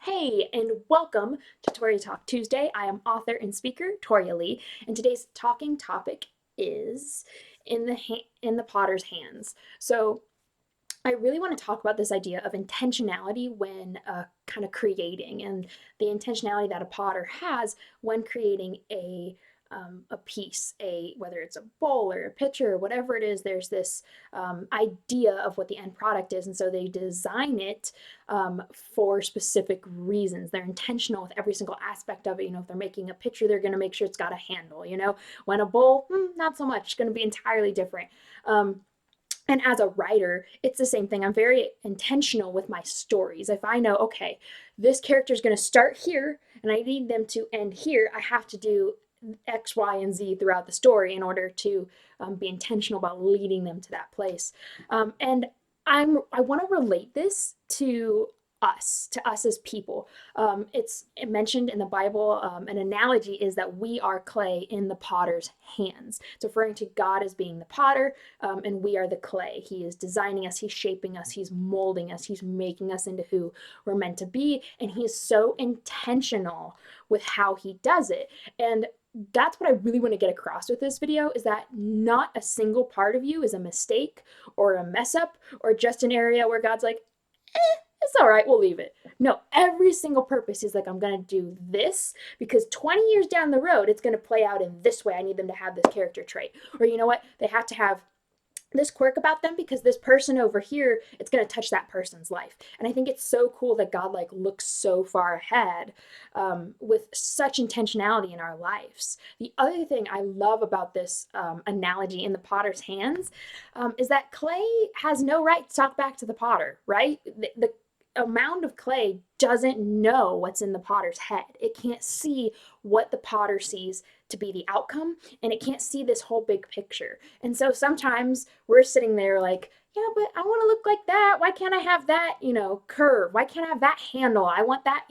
Hey, and welcome to Toria Talk Tuesday. I am author and speaker Toria Leigh, and today's talking topic is in the potter's hands. So, I really want to talk about this idea of intentionality when kind of creating, and the intentionality that a potter has when creating a piece, whether it's a bowl or a pitcher or whatever it is. There's this idea of what the end product is, and so they design it for specific reasons. They're intentional with every single aspect of it. If they're making a pitcher, they're going to make sure it's got a handle. When a bowl, not so much. It's going to be entirely different. And as a writer, it's the same thing. I'm very intentional with my stories. If I know, okay, this character is going to start here and I need them to end here, I have to do X, Y, and Z throughout the story in order to be intentional about leading them to that place. And I want to relate this to us as people. It's mentioned in the Bible. An analogy is that we are clay in the potter's hands. It's referring to God as being the potter, and we are the clay. He is designing us, he's shaping us, he's molding us, he's making us into who we're meant to be, and he is so intentional with how he does it. And that's what I really want to get across with this video, is that not a single part of you is a mistake or a mess up or just an area where God's like, it's all right, we'll leave it. No, every single purpose is like, I'm going to do this because 20 years down the road, it's going to play out in this way. I need them to have this character trait. Or you know what? They have to have this quirk about them because this person over here, it's going to touch that person's life. And I think it's so cool that God looks so far ahead with such intentionality in our lives. The other thing I love about this analogy in the potter's hands is that clay has no right to talk back to the potter, right? The a mound of clay doesn't know what's in the potter's head. It can't see what the potter sees to be the outcome, and it can't see this whole big picture. And so sometimes we're sitting there like, yeah, but I want to look like that. Why can't I have that, curve? Why can't I have that handle? I want that,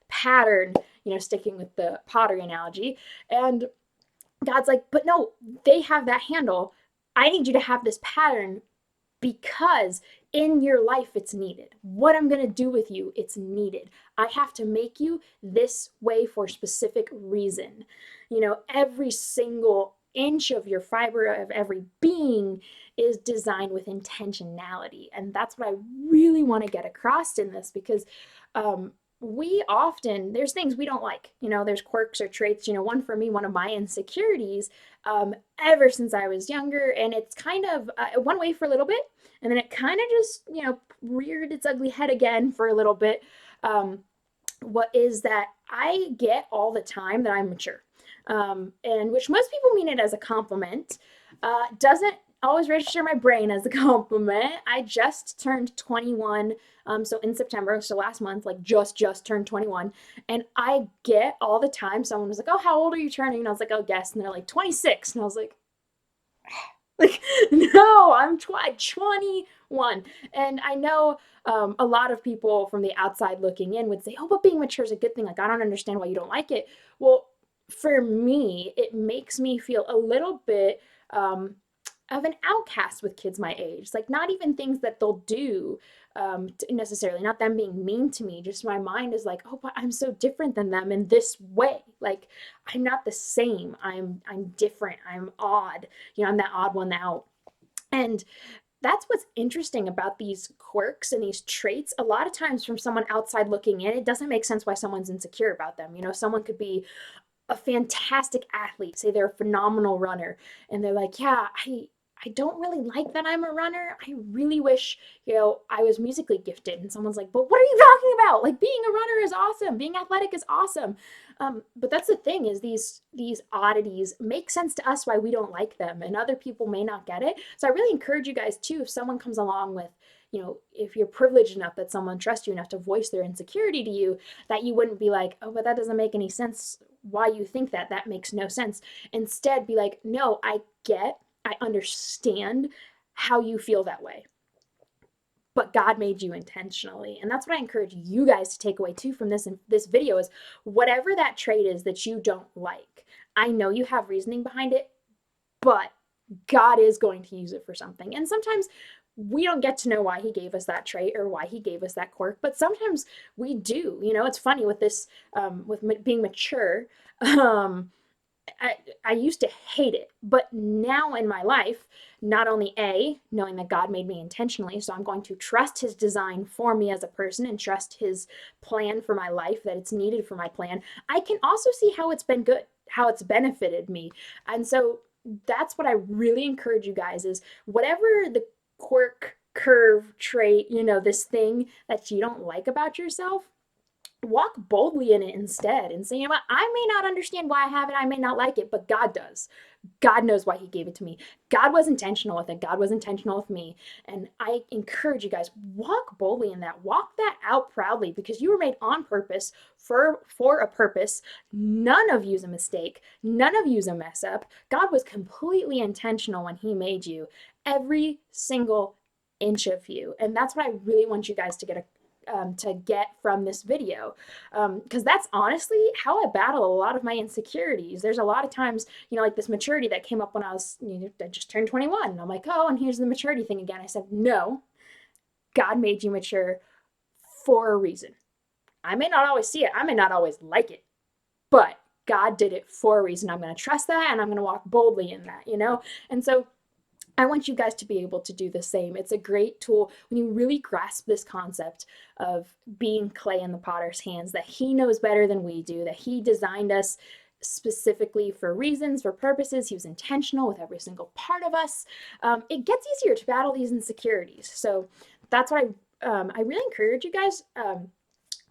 pattern, sticking with the pottery analogy. And God's like, but no, they have that handle. I need you to have this pattern because in your life it's needed. What I'm going to do with you, it's needed. I have to make you this way for a specific reason. Every single inch of your fiber of every being is designed with intentionality. And that's what I really want to get across in this, because there's things we don't like. There's quirks or traits. One for me, one of my insecurities, ever since I was younger, and it's kind of one way for a little bit, and then it kind of just reared its ugly head again for a little bit. What is that I get all the time that I'm mature, and which most people mean it as a compliment, doesn't always register my brain as a compliment. I just turned 21, so in September, so last month, just turned 21, and I get all the time someone was like, "Oh, how old are you turning?" And I was like, "Oh, guess," and they're like, 26, and I was like, no, I'm 21. And I know a lot of people from the outside looking in would say, "Oh, but being mature is a good thing. I don't understand why you don't like it." Well, for me, it makes me feel a little bit of an outcast with kids my age. Not even things that they'll do necessarily, not them being mean to me. Just my mind is like, oh, but I'm so different than them in this way. I'm not the same. I'm different. I'm odd. I'm that odd one out. And that's what's interesting about these quirks and these traits. A lot of times from someone outside looking in, it doesn't make sense why someone's insecure about them. Someone could be a fantastic athlete, say they're a phenomenal runner, and they're like, yeah, I don't really like that I'm a runner. I really wish, I was musically gifted. And someone's like, but what are you talking about? Being a runner is awesome. Being athletic is awesome. But that's the thing, is these oddities make sense to us why we don't like them, and other people may not get it. So I really encourage you guys too, if someone comes along with, if you're privileged enough that someone trusts you enough to voice their insecurity to you, that you wouldn't be like, oh, but that doesn't make any sense. Why you think that? That makes no sense. Instead, be like, no, I understand how you feel that way, but God made you intentionally. And that's what I encourage you guys to take away too from this video, is whatever that trait is that you don't like, I know you have reasoning behind it, but God is going to use it for something. And sometimes we don't get to know why he gave us that trait or why he gave us that quirk, but sometimes we do. It's funny with this, being mature. Um, I, I used to hate it, but now in my life, not only knowing that God made me intentionally, so I'm going to trust his design for me as a person and trust his plan for my life, that it's needed for my plan, I can also see how it's been good, how it's benefited me. And so that's what I really encourage you guys is whatever the quirk, curve, trait, this thing that you don't like about yourself, walk boldly in it instead and say, what, I may not understand why I have it, I may not like it, but God does. God knows why he gave it to me. God was intentional with it. God was intentional with me. And I encourage you guys, walk boldly in that. Walk that out proudly, because you were made on purpose for a purpose. None of you's a mistake. None of you's a mess up. God was completely intentional when he made you. Every single inch of you. And that's what I really want you guys to get from this video, because that's honestly how I battle a lot of my insecurities. There's a lot of times, like this maturity that came up when I just turned 21, and I'm like, oh, and here's the maturity thing again. I said, no, God made you mature for a reason. I may not always see it, I may not always like it, but God did it for a reason. I'm going to trust that, and I'm going to walk boldly in that, And so I want you guys to be able to do the same. It's a great tool when you really grasp this concept of being clay in the potter's hands, that he knows better than we do, that he designed us specifically for reasons, for purposes. He was intentional with every single part of us. It gets easier to battle these insecurities. So that's what I really encourage you guys.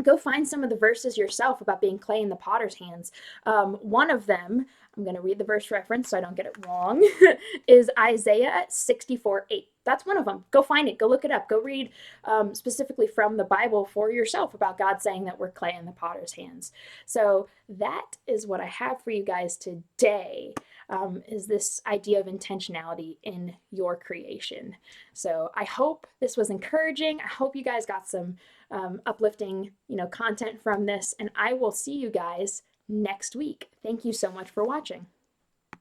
Go find some of the verses yourself about being clay in the potter's hands. One of them, I'm going to read the verse reference so I don't get it wrong, is Isaiah 64:8. That's one of them. Go find it. Go look it up. Go read specifically from the Bible for yourself about God saying that we're clay in the potter's hands. So that is what I have for you guys today, is this idea of intentionality in your creation. So I hope this was encouraging. I hope you guys got some uplifting, content from this, and I will see you guys next week. Thank you so much for watching.